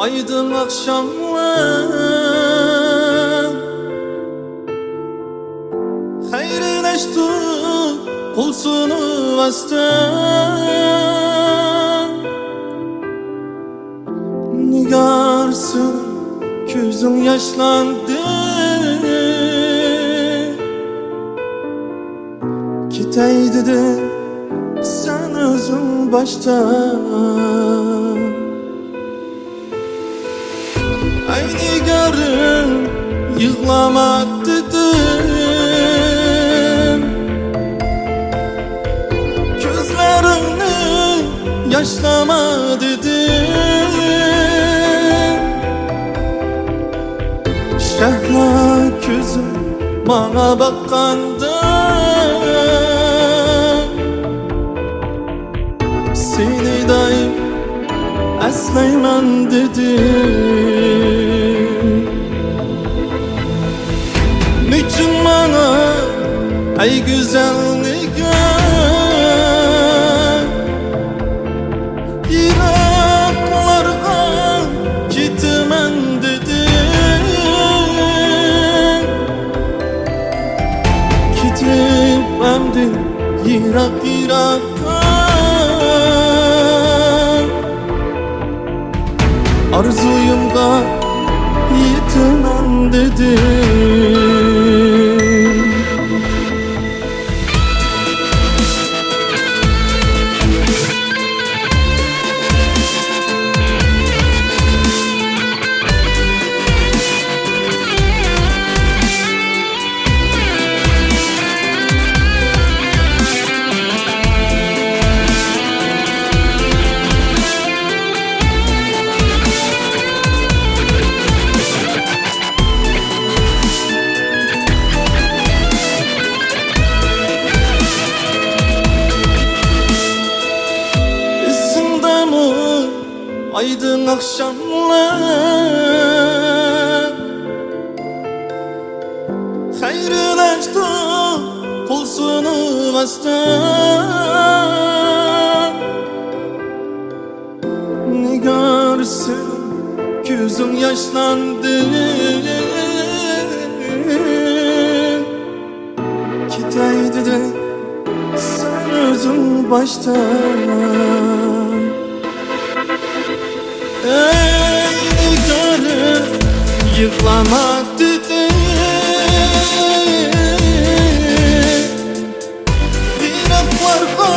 aydın akşamlar Hayırlaştık kulsunu vastan Nigarsın gözün yaşlandı Gitey dedi sen özün baştan Ay nigarım yıklama dedim Gözlerini yaşlama dedim Şehla gözüm bana bakkanda Seni daim esleymem dedim Niçin bana ey güzel nigar Yiraklarga gitmen dedim Gidip emdi yirak-yirakka Arzuyumga yetemem dedim Aydın akşamlar Hayırlaştık kulsunu vastan Nigarsın gözün yaşlandı Gitey dedi sen özün baştan Ey nigarım yıklama dedim Yiraklarga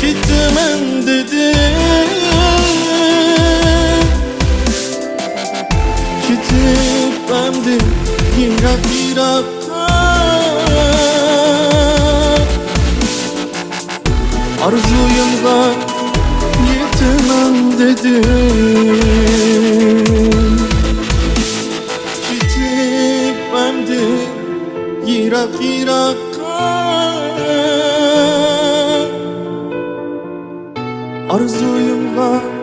gitmen dedim Gidip emdi yirak-yirakka Arzuyumga yetemem dedim Gidip emdi yirak-yirakka Arzuyumga